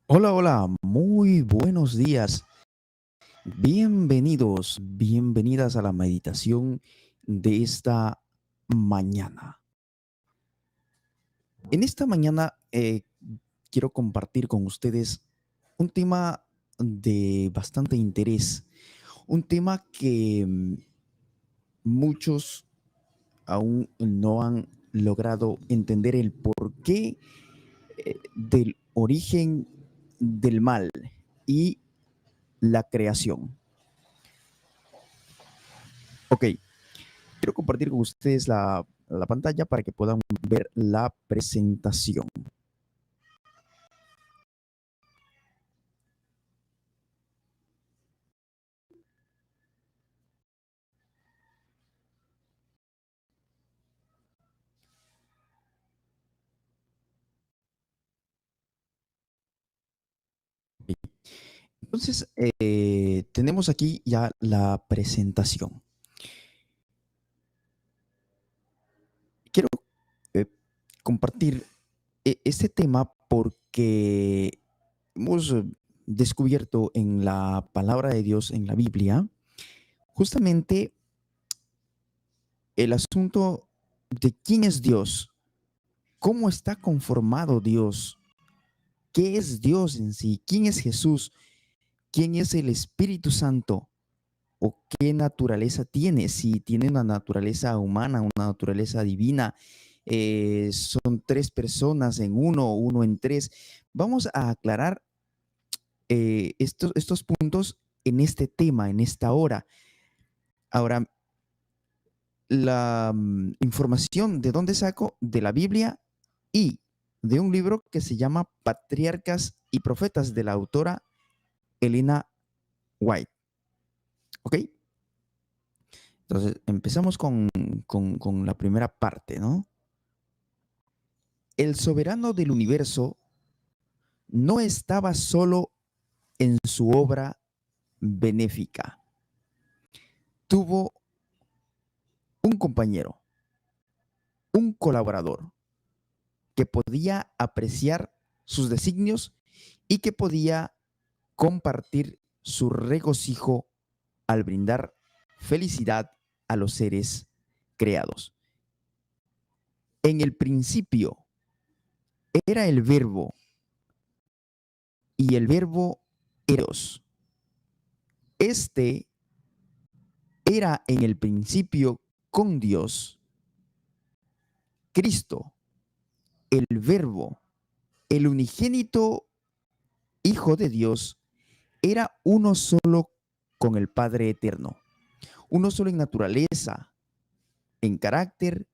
Hola, hola, muy buenos días. Bienvenidos, bienvenidas a la meditación de esta mañana. En esta mañana quiero compartir con ustedes un tema de bastante interés, un tema que muchos aún no han logrado entender el porqué del origen del mal y la creación. Ok, quiero compartir con ustedes la pantalla para que puedan ver la presentación. Entonces, tenemos aquí ya la presentación. Quiero eh, compartir este tema porque hemos descubierto en la palabra de Dios, en la Biblia, justamente el asunto de quién es Dios, cómo está conformado Dios, qué es Dios en sí, quién es Jesús, quién es el Espíritu Santo o qué naturaleza tiene, si tiene una naturaleza humana, una naturaleza divina, son tres personas en uno, uno en tres. Vamos a aclarar estos puntos en este tema, en esta hora. Ahora, la información de dónde saco de la Biblia y de un libro que se llama Patriarcas y Profetas de la autora Elena White. ¿Ok? Entonces, empezamos con la primera parte, ¿no? El soberano del universo no estaba solo en su obra benéfica. Tuvo un compañero, un colaborador, que podía apreciar sus designios y que podía compartir su regocijo al brindar felicidad a los seres creados. En el principio era el verbo y el verbo era Dios. Este era en el principio con Dios. Cristo, el verbo, el unigénito Hijo de Dios, era uno solo con el Padre eterno, uno solo en naturaleza, en carácter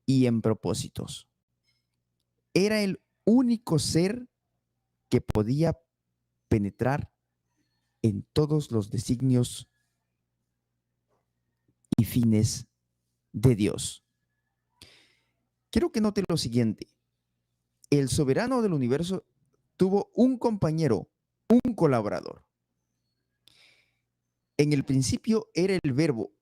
y en propósitos. Era el único ser que podía penetrar en todos los designios y fines de Dios. Quiero que note lo siguiente. El soberano del universo tuvo un compañero, un colaborador. En el principio era el verbo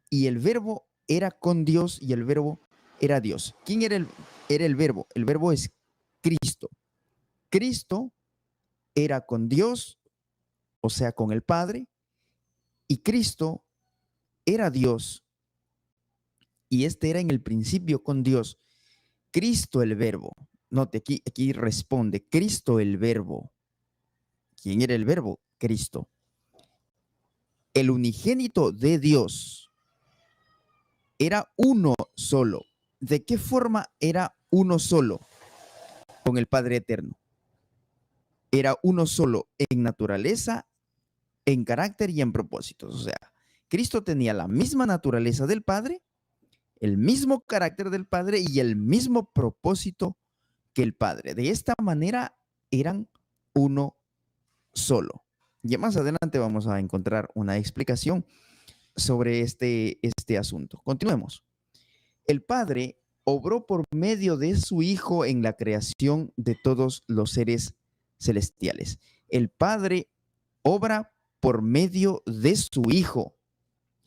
y el verbo era con Dios y el verbo era Dios. ¿Quién era el verbo? El verbo es Cristo. Cristo era con Dios, o sea, con el Padre, y Cristo era Dios y este era en el principio con Dios. Cristo el verbo. Note, aquí responde, Cristo el verbo. ¿Quién era el verbo? Cristo. El unigénito de Dios era uno solo. ¿De qué forma era uno solo con el Padre Eterno? Era uno solo en naturaleza, en carácter y en propósitos. O sea, Cristo tenía la misma naturaleza del Padre, el mismo carácter del Padre y el mismo propósito que el Padre. De esta manera eran uno solo. Ya más adelante vamos a encontrar una explicación sobre este asunto. Continuemos. El Padre obró por medio de su Hijo en la creación de todos los seres celestiales. El Padre obra por medio de su Hijo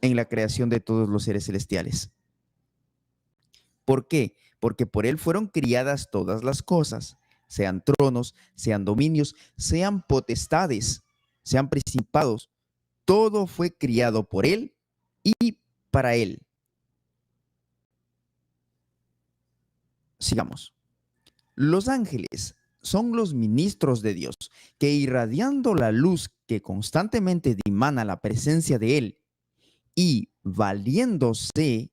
en la creación de todos los seres celestiales. ¿Por qué? Porque por Él fueron criadas todas las cosas, sean tronos, sean dominios, sean potestades, sean principados. Todo fue criado por Él y para Él. Sigamos. Los ángeles son los ministros de Dios, que irradiando la luz que constantemente dimana la presencia de Él y valiéndose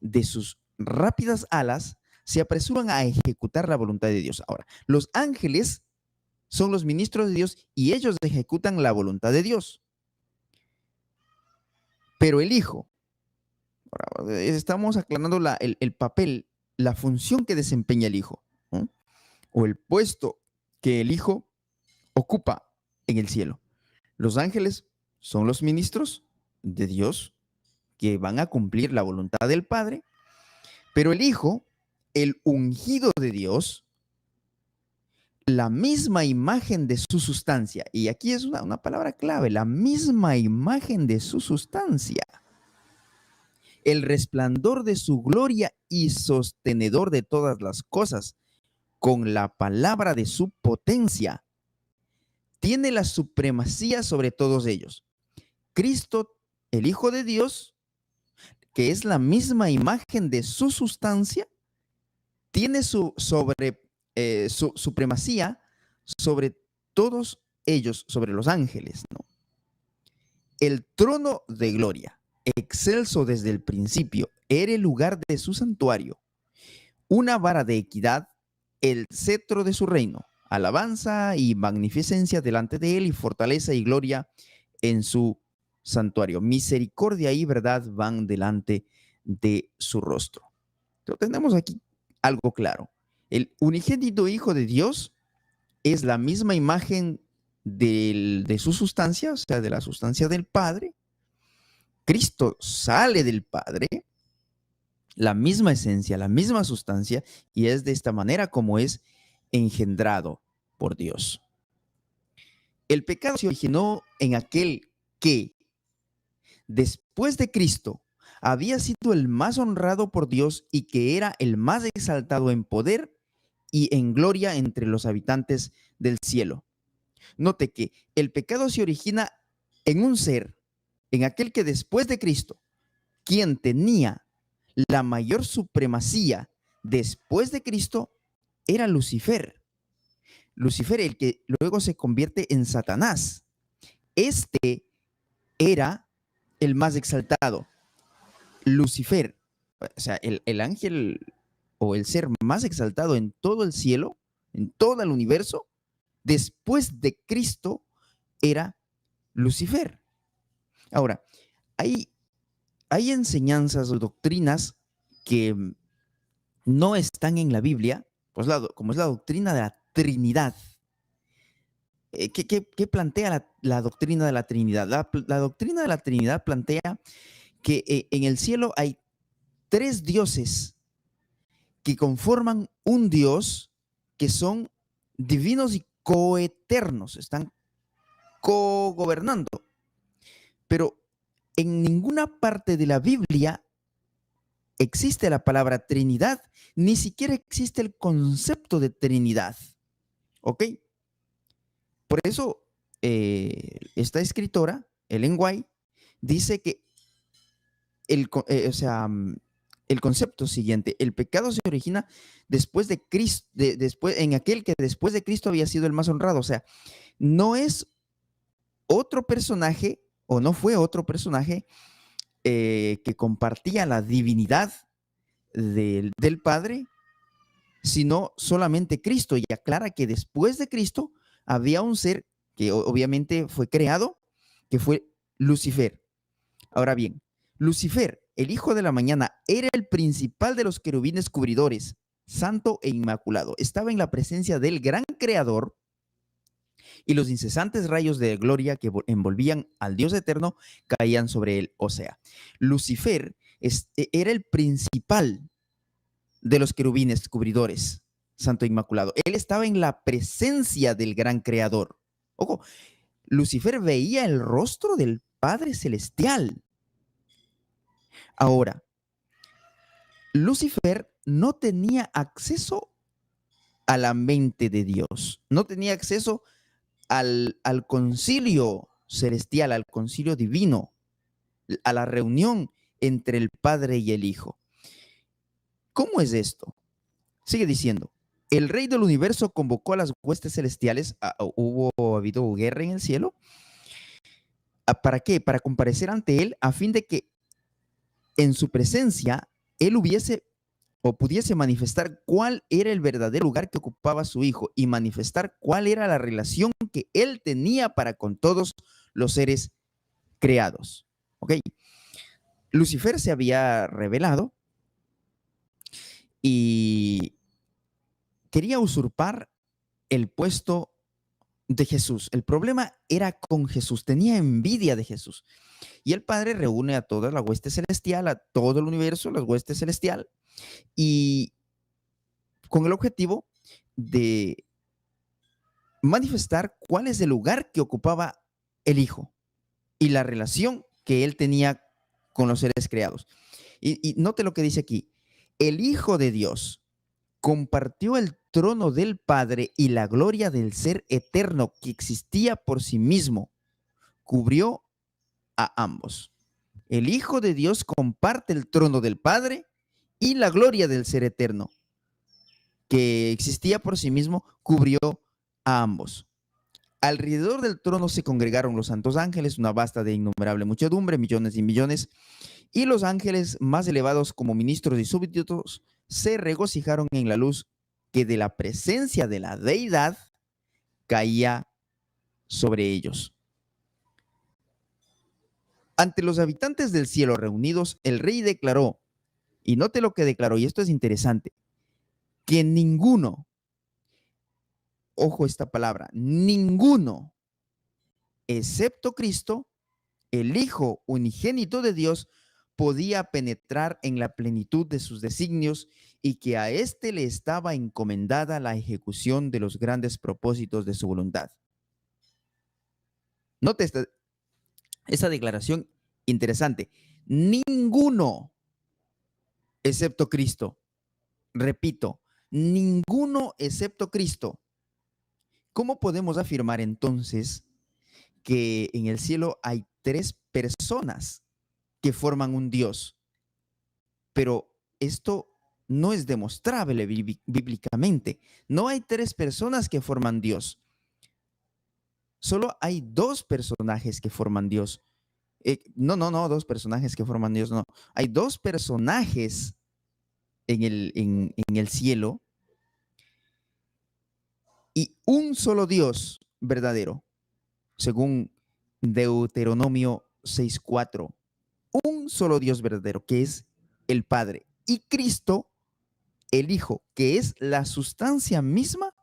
de sus rápidas alas, se apresuran a ejecutar la voluntad de Dios. Ahora, los ángeles son los ministros de Dios y ellos ejecutan la voluntad de Dios. Pero el Hijo, ahora, estamos aclarando el papel, la función que desempeña el Hijo, ¿no? O el puesto que el Hijo ocupa en el cielo. Los ángeles son los ministros de Dios que van a cumplir la voluntad del Padre, pero el Hijo, el ungido de Dios, la misma imagen de su sustancia, y aquí es una palabra clave, la misma imagen de su sustancia, el resplandor de su gloria y sostenedor de todas las cosas, con la palabra de su potencia, tiene la supremacía sobre todos ellos. Cristo, el Hijo de Dios, que es la misma imagen de su sustancia, tiene su supremacía sobre todos ellos, sobre los ángeles, ¿no? El trono de gloria, excelso desde el principio, era el lugar de su santuario, una vara de equidad, el cetro de su reino, alabanza y magnificencia delante de él y fortaleza y gloria en su santuario. Misericordia y verdad van delante de su rostro. Entonces, tenemos aquí algo claro. El unigénito Hijo de Dios es la misma imagen de su sustancia, o sea, de la sustancia del Padre. Cristo sale del Padre, la misma esencia, la misma sustancia, y es de esta manera como es engendrado por Dios. El pecado se originó en aquel que, después de Cristo, había sido el más honrado por Dios y que era el más exaltado en poder y en gloria entre los habitantes del cielo. Note que el pecado se origina en un ser, en aquel que después de Cristo, quien tenía la mayor supremacía después de Cristo, era Lucifer. Lucifer, el que luego se convierte en Satanás. Este era el más exaltado. Lucifer, o sea, el ángel o el ser más exaltado en todo el cielo, en todo el universo, después de Cristo, era Lucifer. Ahora, hay enseñanzas o doctrinas que no están en la Biblia, pues como es la doctrina de la Trinidad. ¿Qué plantea la doctrina de la Trinidad? La doctrina de la Trinidad plantea que en el cielo hay tres dioses que conforman un Dios, que son divinos y coeternos, están cogobernando. Pero en ninguna parte de la Biblia existe la palabra Trinidad, ni siquiera existe el concepto de Trinidad. ¿Ok? Por eso esta escritora, Ellen White, dice que el concepto siguiente, el pecado se origina después de Cristo, en aquel que después de Cristo había sido el más honrado. O sea, no es otro personaje o no fue otro personaje que compartía la divinidad del Padre, sino solamente Cristo. Y aclara que después de Cristo había un ser que obviamente fue creado, que fue Lucifer. Ahora bien, Lucifer, el hijo de la mañana, era el principal de los querubines cubridores, santo e inmaculado. Estaba en la presencia del gran creador y los incesantes rayos de gloria que envolvían al Dios eterno caían sobre él. O sea, Lucifer era el principal de los querubines cubridores, santo e inmaculado. Él estaba en la presencia del gran creador. Ojo, Lucifer veía el rostro del Padre Celestial. Ahora, Lucifer no tenía acceso a la mente de Dios, no tenía acceso al concilio celestial, al concilio divino, a la reunión entre el Padre y el Hijo. ¿Cómo es esto? Sigue diciendo, el Rey del universo convocó a las huestes celestiales, ha habido guerra en el cielo. ¿Para qué? Para comparecer ante él a fin de que en su presencia él hubiese o pudiese manifestar cuál era el verdadero lugar que ocupaba su hijo y manifestar cuál era la relación que él tenía para con todos los seres creados. ¿Ok? Lucifer se había revelado y quería usurpar el puesto de Jesús. El problema era con Jesús, tenía envidia de Jesús. Y el Padre reúne a toda la hueste celestial, a todo el universo, la hueste celestial, y con el objetivo de manifestar cuál es el lugar que ocupaba el Hijo y la relación que él tenía con los seres creados. Y note lo que dice aquí. El Hijo de Dios compartió el trono del Padre y la gloria del ser eterno que existía por sí mismo. Cubrió a ambos. El Hijo de Dios comparte el trono del Padre y la gloria del ser eterno que existía por sí mismo, cubrió a ambos. Alrededor del trono se congregaron los santos ángeles, una vasta de innumerable muchedumbre, millones y millones, y los ángeles más elevados como ministros y súbditos se regocijaron en la luz que de la presencia de la deidad caía sobre ellos. Ante los habitantes del cielo reunidos, el rey declaró, y note lo que declaró, y esto es interesante, que ninguno, ojo esta palabra, ninguno, excepto Cristo, el Hijo unigénito de Dios, podía penetrar en la plenitud de sus designios y que a éste le estaba encomendada la ejecución de los grandes propósitos de su voluntad. Note esta declaración interesante. Ninguno, excepto Cristo. Repito, ninguno excepto Cristo. ¿Cómo podemos afirmar entonces que en el cielo hay tres personas que forman un Dios? Pero esto no es demostrable bíblicamente. No hay tres personas que forman Dios. Solo hay dos personajes que forman Dios. No, dos personajes que forman Dios, no. Hay dos personajes en el cielo y un solo Dios verdadero, según Deuteronomio 6:4. Un solo Dios verdadero, que es el Padre, y Cristo, el Hijo, que es la sustancia misma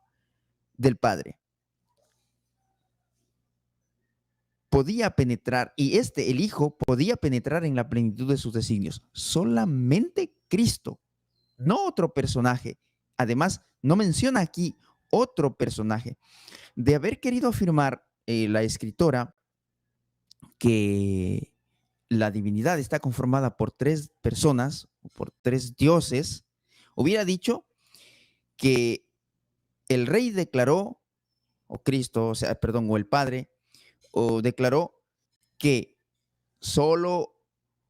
del Padre. Podía penetrar, y el Hijo, podía penetrar en la plenitud de sus designios. Solamente Cristo, no otro personaje. Además, no menciona aquí otro personaje. De haber querido afirmar la escritora que la divinidad está conformada por tres personas, por tres dioses, hubiera dicho que el rey declaró, o Cristo, o el Padre, o declaró que solo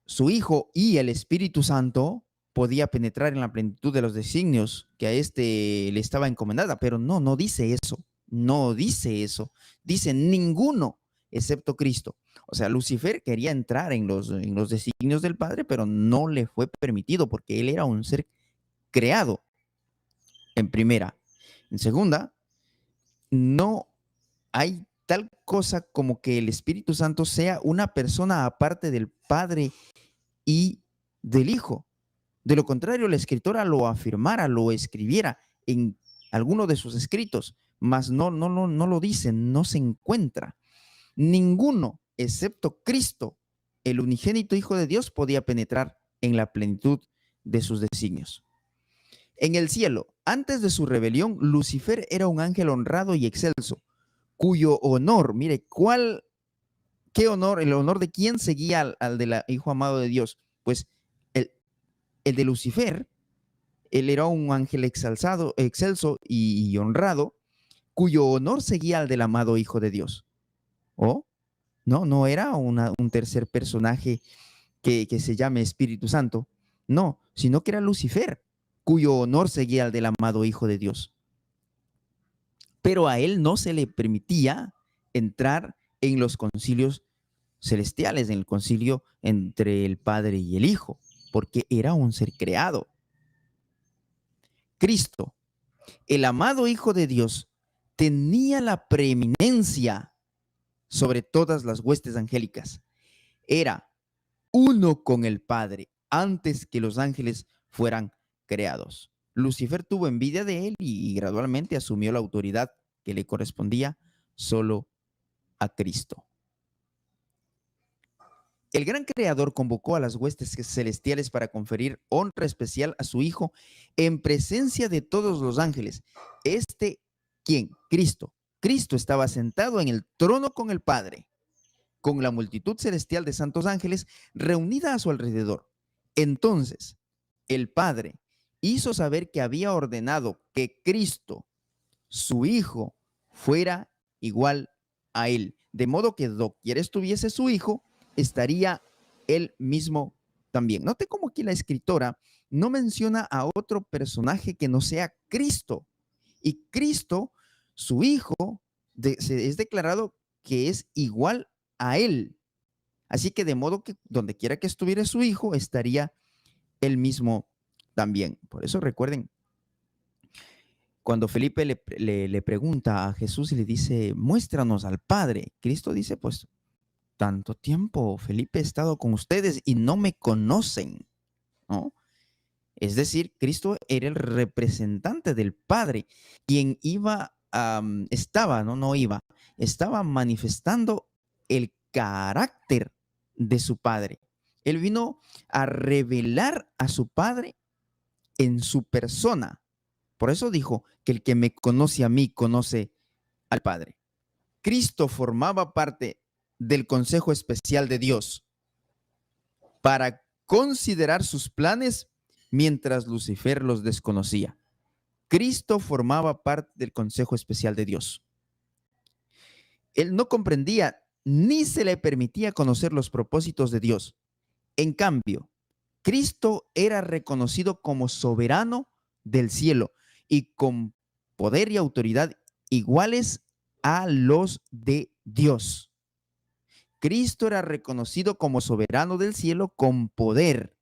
su Hijo y el Espíritu Santo podía penetrar en la plenitud de los designios que a éste le estaba encomendada, pero no dice eso, no dice eso, dice ninguno excepto Cristo. O sea, Lucifer quería entrar en los designios del Padre, pero no le fue permitido porque él era un ser creado, en primera. En segunda, no hay tal cosa como que el Espíritu Santo sea una persona aparte del Padre y del Hijo. De lo contrario, la escritora lo afirmara, lo escribiera en alguno de sus escritos, mas no lo dice, no se encuentra. Ninguno, excepto Cristo, el unigénito Hijo de Dios, podía penetrar en la plenitud de sus designios. En el cielo, antes de su rebelión, Lucifer era un ángel honrado y excelso, cuyo honor, mire, ¿qué honor? ¿El honor de quién seguía al del Hijo amado de Dios? Pues el de Lucifer Él era un ángel excelso y honrado, cuyo honor seguía al del amado Hijo de Dios. ¿Oh? No era un tercer personaje que se llame Espíritu Santo. No, sino que era Lucifer, cuyo honor seguía al del amado Hijo de Dios. Pero a él no se le permitía entrar en los concilios celestiales, en el concilio entre el Padre y el Hijo, porque era un ser creado. Cristo, el amado Hijo de Dios, tenía la preeminencia sobre todas las huestes angélicas. Era uno con el Padre antes que los ángeles fueran creados. Lucifer tuvo envidia de él y gradualmente asumió la autoridad que le correspondía solo a Cristo. El gran creador convocó a las huestes celestiales para conferir honra especial a su Hijo en presencia de todos los ángeles. ¿Quién? Cristo. Cristo estaba sentado en el trono con el Padre, con la multitud celestial de santos ángeles reunida a su alrededor. Entonces, el Padre hizo saber que había ordenado que Cristo, su Hijo, fuera igual a él, de modo que doquier estuviese su Hijo, estaría él mismo también. Note cómo aquí la escritora no menciona a otro personaje que no sea Cristo. Y Cristo, su Hijo, es declarado que es igual a él. Así que de modo que donde quiera que estuviera su Hijo, estaría él mismo también. Por eso recuerden, cuando Felipe le pregunta a Jesús y le dice, muéstranos al Padre, Cristo dice, pues, tanto tiempo, Felipe, he estado con ustedes y no me conocen, ¿no? Es decir, Cristo era el representante del Padre, quien estaba, no iba, estaba manifestando el carácter de su Padre. Él vino a revelar a su Padre en su persona. Por eso dijo que el que me conoce a mí conoce al Padre. Cristo formaba parte del consejo especial de Dios para considerar sus planes mientras Lucifer los desconocía. Cristo formaba parte del consejo especial de Dios. Él no comprendía ni se le permitía conocer los propósitos de Dios. En cambio, Cristo era reconocido como soberano del cielo y con poder y autoridad iguales a los de Dios. Cristo era reconocido como soberano del cielo con poder.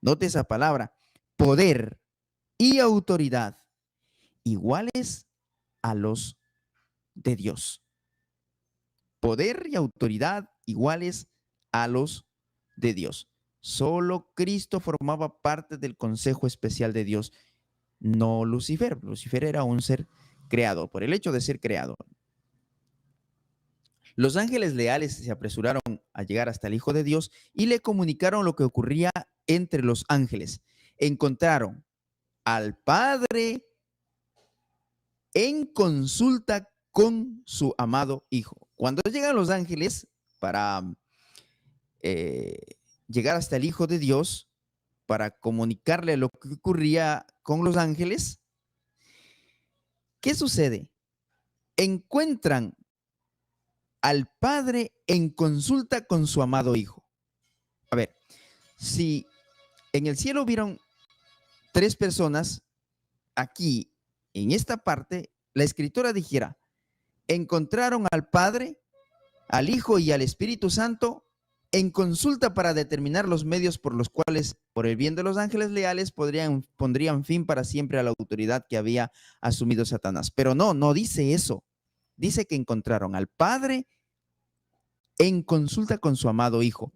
Note esa palabra, poder y autoridad iguales a los de Dios. Poder y autoridad iguales a los de Dios. Solo Cristo formaba parte del consejo especial de Dios, no Lucifer. Lucifer era un ser creado, por el hecho de ser creado. Los ángeles leales se apresuraron a llegar hasta el Hijo de Dios y le comunicaron lo que ocurría entre los ángeles. Encontraron al Padre en consulta con su amado Hijo. Cuando llegan los ángeles para eh, llegar hasta el Hijo de Dios, para comunicarle lo que ocurría con los ángeles, ¿qué sucede? Encuentran al Padre en consulta con su amado Hijo. A ver, si en el cielo vieron 3 personas, aquí, en esta parte, la escritora dijera, encontraron al Padre, al Hijo y al Espíritu Santo en consulta para determinar los medios por los cuales, por el bien de los ángeles leales, pondrían fin para siempre a la autoridad que había asumido Satanás. Pero no dice eso. Dice que encontraron al Padre en consulta con su amado Hijo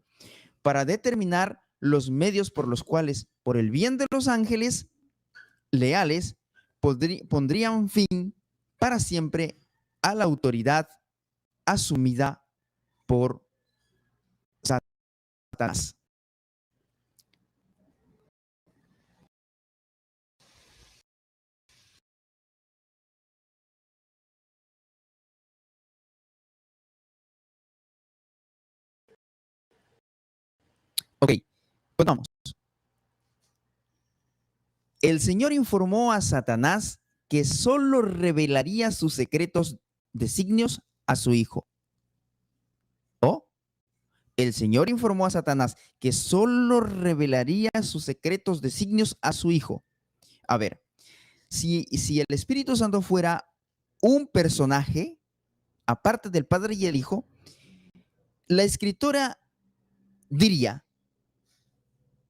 para determinar los medios por los cuales, por el bien de los ángeles leales, pondrían fin para siempre a la autoridad asumida por Satanás. Ok, pues vamos. El Señor informó a Satanás que solo revelaría sus secretos designios a su Hijo. ¿Oh? El Señor informó a Satanás que solo revelaría sus secretos designios a su Hijo. A ver, si el Espíritu Santo fuera un personaje, aparte del Padre y el Hijo, la escritora diría,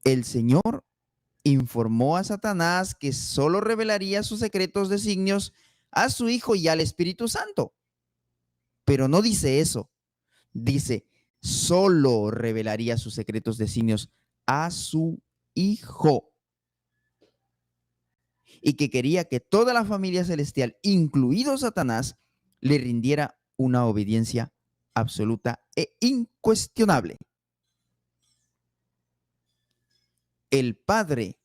el Señor informó a Satanás que solo revelaría sus secretos designios a su Hijo y al Espíritu Santo. Pero no dice eso. Dice, solo revelaría sus secretos designios a su Hijo. Y que quería que toda la familia celestial, incluido Satanás, le rindiera una obediencia absoluta e incuestionable. El Padre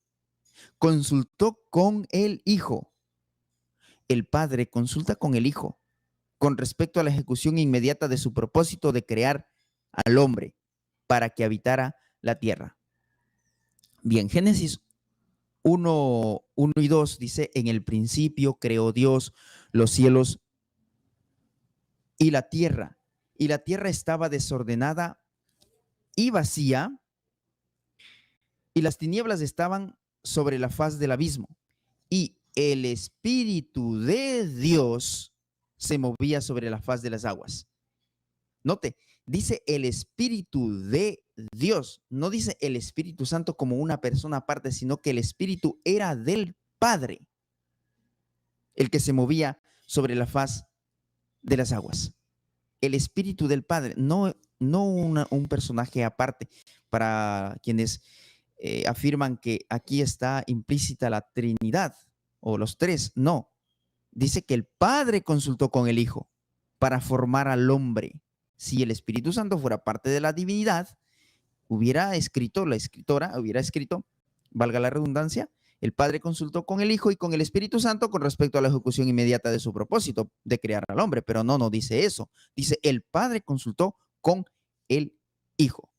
consultó con el Hijo. El Padre consulta con el Hijo con respecto a la ejecución inmediata de su propósito de crear al hombre para que habitara la tierra. Bien, Génesis 1 y 2 dice, en el principio creó Dios los cielos y la tierra estaba desordenada y vacía, y las tinieblas estaban sobre la faz del abismo, y el Espíritu de Dios se movía sobre la faz de las aguas. Note, dice el Espíritu de Dios, no dice el Espíritu Santo como una persona aparte, sino que el Espíritu era del Padre, el que se movía sobre la faz de las aguas. El Espíritu del Padre, no un personaje aparte. Para quienes afirman que aquí está implícita la Trinidad o los tres, no. Dice que el Padre consultó con el Hijo para formar al hombre. Si el Espíritu Santo fuera parte de la divinidad, la escritora hubiera escrito, valga la redundancia, el Padre consultó con el Hijo y con el Espíritu Santo con respecto a la ejecución inmediata de su propósito de crear al hombre, pero no dice eso. Dice, el Padre consultó con el Hijo.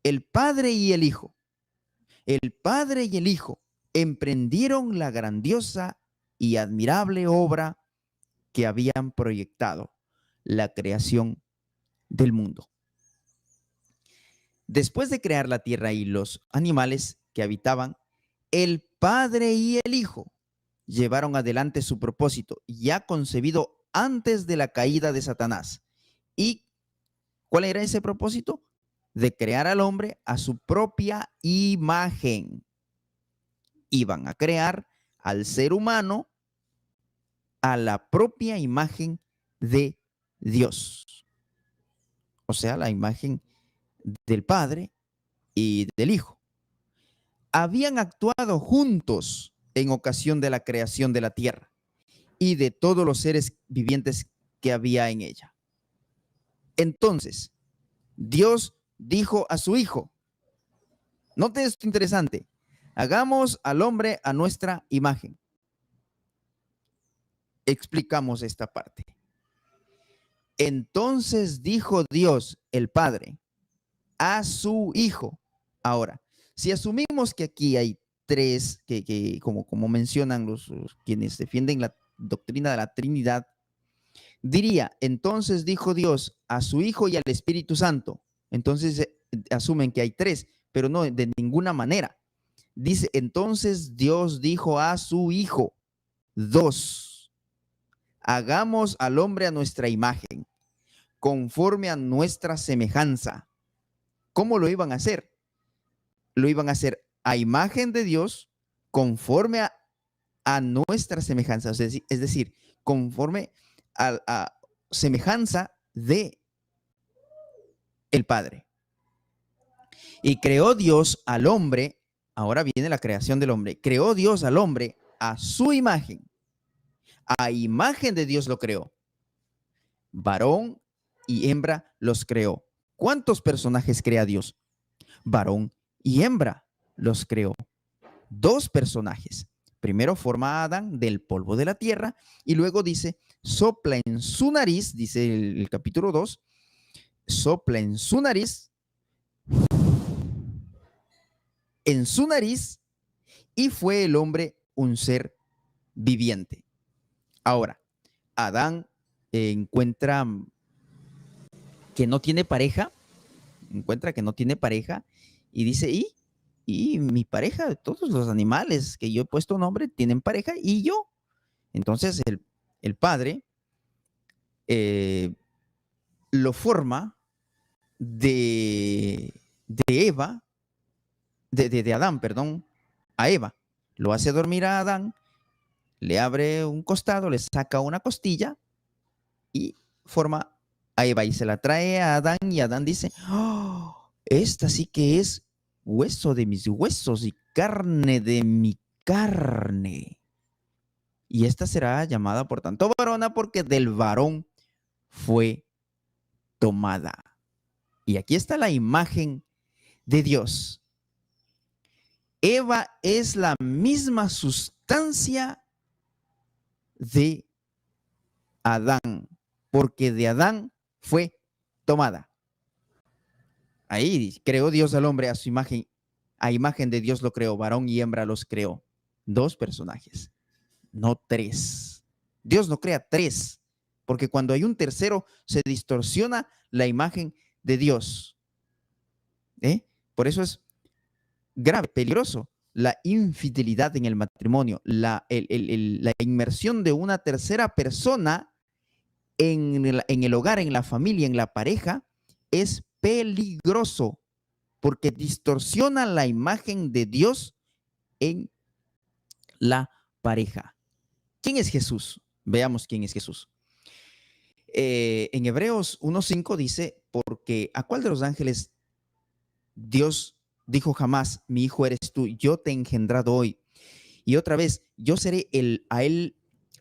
El Padre y el Hijo emprendieron la grandiosa y admirable obra que habían proyectado, la creación del mundo. Después de crear la tierra y los animales que habitaban, el Padre y el Hijo llevaron adelante su propósito, ya concebido antes de la caída de Satanás. ¿Y cuál era ese propósito? De crear al hombre a su propia imagen. Iban a crear al ser humano a la propia imagen de Dios. O sea, la imagen del Padre y del Hijo. Habían actuado juntos en ocasión de la creación de la tierra y de todos los seres vivientes que había en ella. Entonces, Dios dijo a su Hijo, note esto interesante, hagamos al hombre a nuestra imagen. Explicamos esta parte. Entonces dijo Dios, el Padre, a su Hijo. Ahora, si asumimos que aquí hay tres, que como mencionan los quienes defienden la doctrina de la Trinidad, diría, entonces dijo Dios a su Hijo y al Espíritu Santo. Entonces asumen que hay tres, pero no, de ninguna manera. Dice, entonces Dios dijo a su Hijo, dos, hagamos al hombre a nuestra imagen, conforme a nuestra semejanza. ¿Cómo lo iban a hacer? Lo iban a hacer a imagen de Dios, conforme a nuestra semejanza, es decir, conforme a semejanza de el Padre. Y creó Dios al hombre, ahora viene la creación del hombre, creó Dios al hombre a su imagen, a imagen de Dios lo creó, varón y hembra los creó. ¿Cuántos personajes crea Dios? Varón y hembra los creó. Dos personajes. Primero forma a Adán del polvo de la tierra y luego dice, sopla en su nariz, dice el capítulo 2, sopla en su nariz y fue el hombre un ser viviente. Ahora, Adán encuentra que no tiene pareja, y dice, y mi pareja, todos los animales que yo he puesto nombre tienen pareja y yo. Entonces el padre lo forma de Eva, de Adán, perdón, a Eva. Lo hace dormir a Adán, le abre un costado, le saca una costilla y forma a Eva y se la trae a Adán y Adán dice, oh, esta sí que es hueso de mis huesos y carne de mi carne. Y esta será llamada por tanto varona porque del varón fue tomada. Y aquí está la imagen de Dios. Eva es la misma sustancia de Adán, porque de Adán fue tomada. Ahí creó Dios al hombre a su imagen, a imagen de Dios lo creó, varón y hembra los creó. 2 personajes, no 3. Dios no crea 3, porque cuando hay un tercero se distorsiona la imagen de Dios. Por eso es grave, peligroso, la infidelidad en el matrimonio, la inmersión de una tercera persona en el hogar, en la familia, en la pareja, es peligroso porque distorsiona la imagen de Dios en la pareja. ¿Quién es Jesús? Veamos quién es Jesús. En Hebreos 1:5 dice, porque ¿a cuál de los ángeles Dios dijo jamás, mi hijo eres tú, yo te he engendrado hoy? Y otra vez, yo seré a él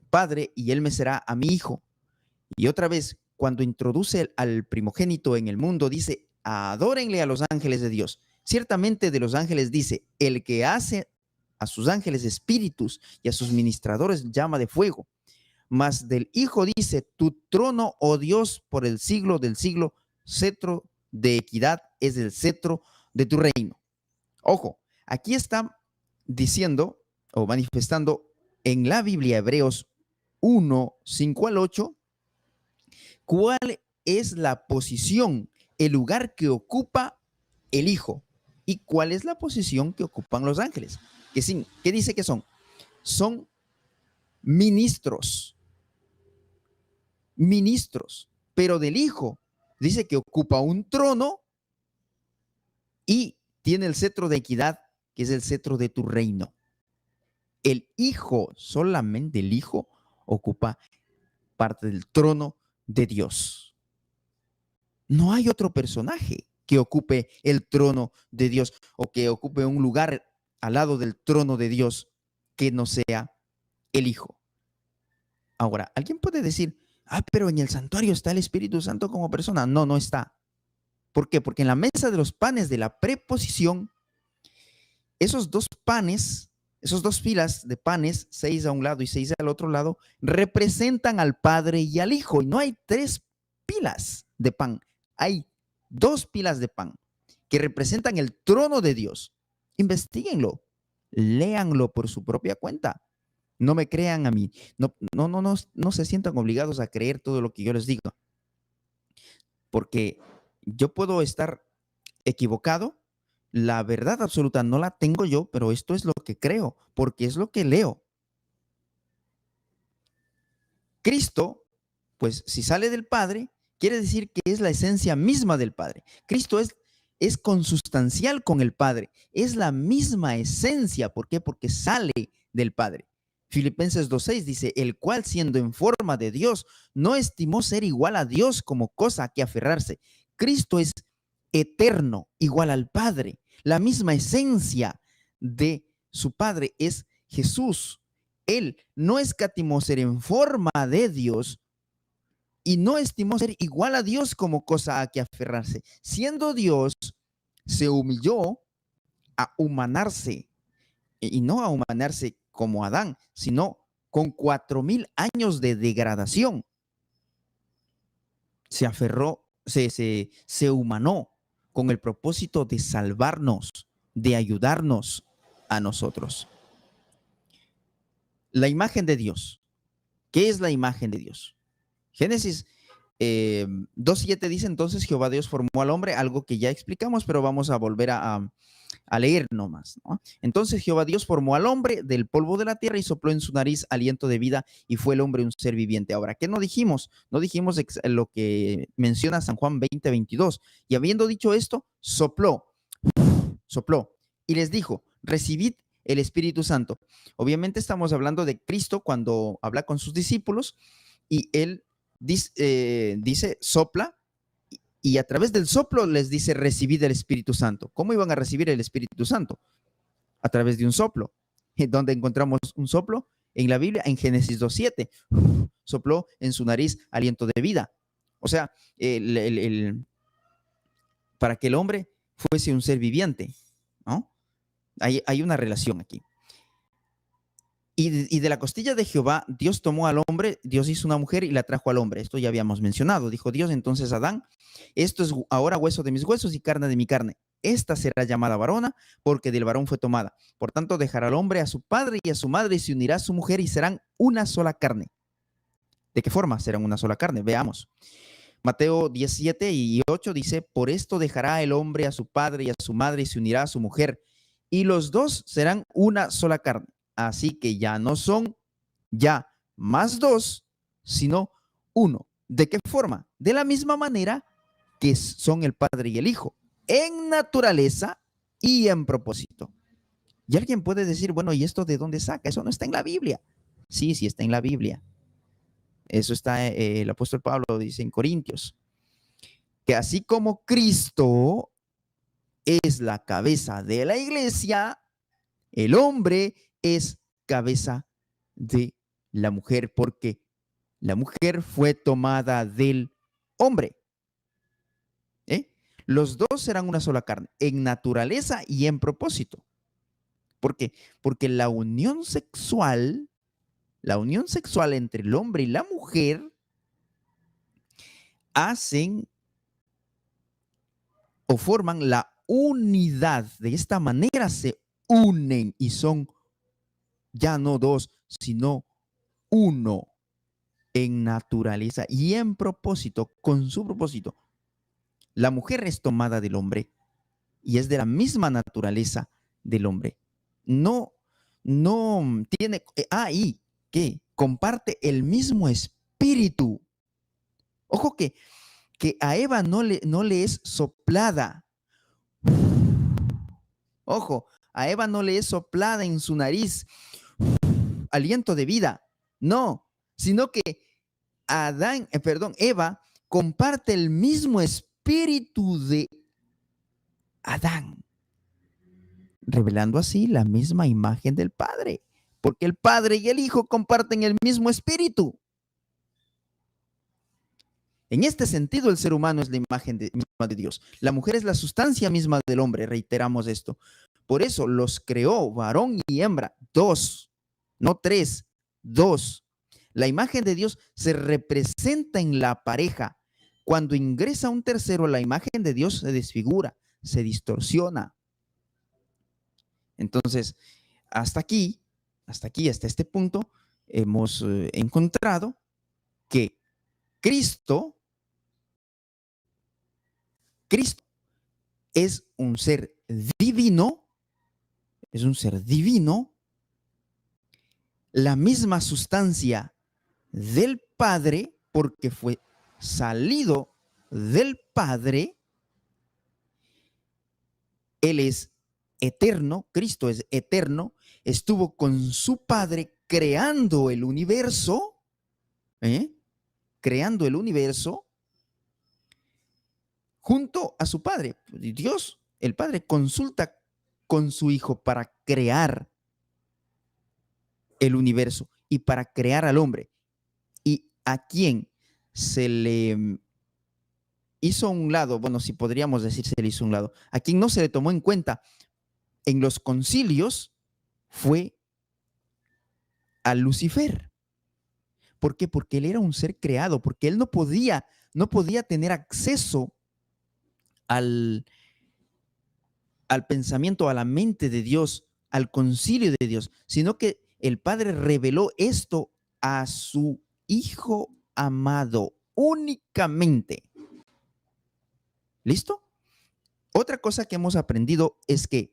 padre y él me será a mi hijo. Y otra vez, cuando introduce al primogénito en el mundo, dice, adórenle a los ángeles de Dios. Ciertamente de los ángeles dice, el que hace a sus ángeles espíritus y a sus ministradores llama de fuego. Mas del Hijo dice, tu trono, oh Dios, por el siglo del siglo, cetro de equidad es el cetro de tu reino. Ojo, aquí está diciendo o manifestando en la Biblia Hebreos 1:5-8, ¿cuál es la posición, el lugar que ocupa el Hijo? ¿Y cuál es la posición que ocupan los ángeles? ¿Qué dice que son? Son ministros, pero del Hijo dice que ocupa un trono y tiene el cetro de equidad, que es el cetro de tu reino. El Hijo, solamente el Hijo, ocupa parte del trono de Dios. No hay otro personaje que ocupe el trono de Dios o que ocupe un lugar al lado del trono de Dios que no sea el Hijo. Ahora, alguien puede decir, pero en el santuario está el Espíritu Santo como persona. No, no está. ¿Por qué? Porque en la mesa de los panes de la preposición, esos 2 panes, esos 2 filas de panes, 6 a un lado y 6 al otro lado, representan al Padre y al Hijo. Y no hay 3 pilas de pan, hay 2 pilas de pan que representan el trono de Dios. Investíguenlo, léanlo por su propia cuenta. No me crean a mí, no se sientan obligados a creer todo lo que yo les digo, porque yo puedo estar equivocado. La verdad absoluta no la tengo yo, pero esto es lo que creo, porque es lo que leo. Cristo, pues si sale del Padre, quiere decir que es la esencia misma del Padre. Cristo es consustancial con el Padre, es la misma esencia. ¿Por qué? Porque sale del Padre. Filipenses 2:6 dice, el cual siendo en forma de Dios, no estimó ser igual a Dios como cosa a que aferrarse. Cristo es eterno, igual al Padre. La misma esencia de su Padre es Jesús. Él no escatimó ser en forma de Dios y no estimó ser igual a Dios como cosa a que aferrarse. Siendo Dios, se humilló a humanarse, y no a humanarse como Adán, sino con 4,000 años de degradación. Se aferró, se humanó con el propósito de salvarnos, de ayudarnos a nosotros. La imagen de Dios. ¿Qué es la imagen de Dios? Génesis 2:7 dice, entonces Jehová Dios formó al hombre, algo que ya explicamos, pero vamos a volver a leer nomás, ¿no? Entonces Jehová Dios formó al hombre del polvo de la tierra y sopló en su nariz aliento de vida y fue el hombre un ser viviente. Ahora, ¿qué no dijimos? No dijimos lo que menciona San Juan 20:22. Y habiendo dicho esto, sopló y les dijo, recibid el Espíritu Santo. Obviamente estamos hablando de Cristo cuando habla con sus discípulos y él dice sopla, y a través del soplo les dice recibid el Espíritu Santo. ¿Cómo iban a recibir el Espíritu Santo? A través de un soplo. ¿Dónde encontramos un soplo? En la Biblia, en Génesis 2:7. Sopló en su nariz aliento de vida. O sea, para que el hombre fuese un ser viviente, ¿no? Hay una relación aquí. Y de la costilla de Jehová, Dios tomó al hombre, Dios hizo una mujer y la trajo al hombre. Esto ya habíamos mencionado. Dijo Dios entonces a Adán, esto es ahora hueso de mis huesos y carne de mi carne. Esta será llamada varona, porque del varón fue tomada. Por tanto, dejará al hombre a su padre y a su madre y se unirá a su mujer y serán una sola carne. ¿De qué forma serán una sola carne? Veamos. Mateo 17:8 dice, por esto dejará el hombre a su padre y a su madre y se unirá a su mujer, y los dos serán una sola carne. Así que ya no son ya más dos, sino uno. ¿De qué forma? De la misma manera que son el Padre y el Hijo, en naturaleza y en propósito. Y alguien puede decir, bueno, ¿y esto de dónde saca? Eso no está en la Biblia. Sí, sí está en la Biblia. Eso está, el apóstol Pablo dice en Corintios, que así como Cristo es la cabeza de la iglesia, el hombre es cabeza de la mujer, porque la mujer fue tomada del hombre. Los dos serán una sola carne, en naturaleza y en propósito. ¿Por qué? Porque la unión sexual entre el hombre y la mujer hacen o forman la unidad. De esta manera se unen y son ya no dos, sino uno en naturaleza y en propósito, con su propósito. La mujer es tomada del hombre y es de la misma naturaleza del hombre. No tiene, y que comparte el mismo espíritu. Ojo que a Eva no le es soplada. Ojo, a Eva no le es soplada en su nariz aliento de vida. No, sino que Eva comparte el mismo espíritu de Adán, revelando así la misma imagen del Padre, porque el Padre y el Hijo comparten el mismo espíritu. En este sentido, el ser humano es la imagen misma de Dios. La mujer es la sustancia misma del hombre, reiteramos esto. Por eso los creó varón y hembra, dos, no tres, dos. La imagen de Dios se representa en la pareja. Cuando ingresa un tercero, la imagen de Dios se desfigura, se distorsiona. Entonces, hasta este punto, hemos encontrado que Cristo es un ser divino, la misma sustancia del Padre, porque fue salido del Padre. Él es eterno, Cristo es eterno, estuvo con su Padre creando el universo, junto a su Padre. Dios, el Padre, consulta con su Hijo para crear el universo y para crear al hombre. ¿Y a quién se le hizo a un lado? Bueno, si podríamos decir se le hizo a un lado. A quien no se le tomó en cuenta en los concilios fue a Lucifer. ¿Por qué? Porque él era un ser creado, porque él no podía tener acceso al pensamiento, a la mente de Dios, al concilio de Dios, sino que el Padre reveló esto a su Hijo amado únicamente. ¿Listo? Otra cosa que hemos aprendido es que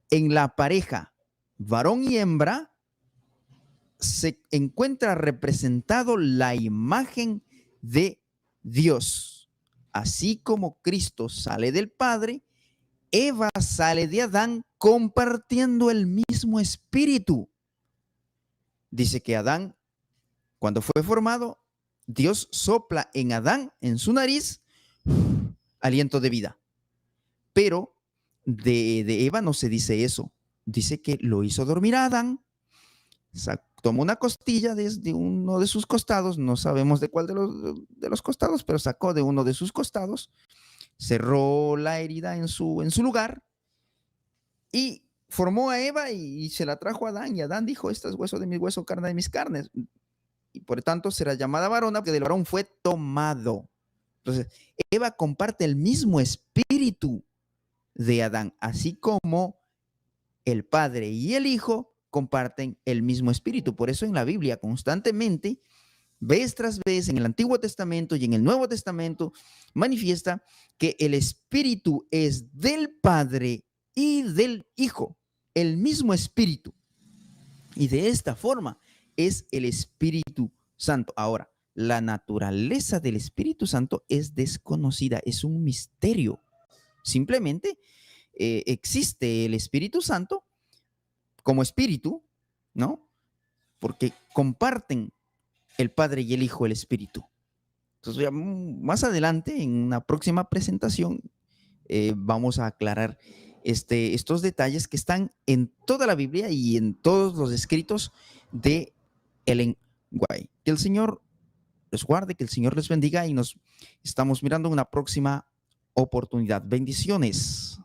en la pareja varón y hembra se encuentra representado la imagen de Dios. Así como Cristo sale del Padre, Eva sale de Adán compartiendo el mismo espíritu. Dice que Adán, cuando fue formado, Dios sopla en Adán, en su nariz, aliento de vida. Pero de Eva no se dice eso. Dice que lo hizo dormir a Adán, tomó una costilla desde uno de sus costados, no sabemos de cuál de los costados, pero sacó de uno de sus costados, cerró la herida en su lugar y formó a Eva y se la trajo a Adán. Y Adán dijo: este es hueso de mi hueso, carne de mis carnes. Y por tanto será llamada varona, porque del varón fue tomado. Entonces, Eva comparte el mismo espíritu de Adán, así como el Padre y el Hijo comparten el mismo espíritu. Por eso en la Biblia constantemente, vez tras vez, en el Antiguo Testamento y en el Nuevo Testamento, manifiesta que el espíritu es del Padre y del Hijo, el mismo espíritu. Y de esta forma es el Espíritu Santo. Ahora, la naturaleza del Espíritu Santo es desconocida, es un misterio. Simplemente existe el Espíritu Santo como espíritu, ¿no? Porque comparten el Padre y el Hijo el Espíritu. Entonces, ya más adelante, en una próxima presentación, vamos a aclarar estos detalles que están en toda la Biblia y en todos los escritos de Ellen White. Que el Señor les guarde, que el Señor les bendiga y nos estamos mirando una próxima oportunidad. Bendiciones.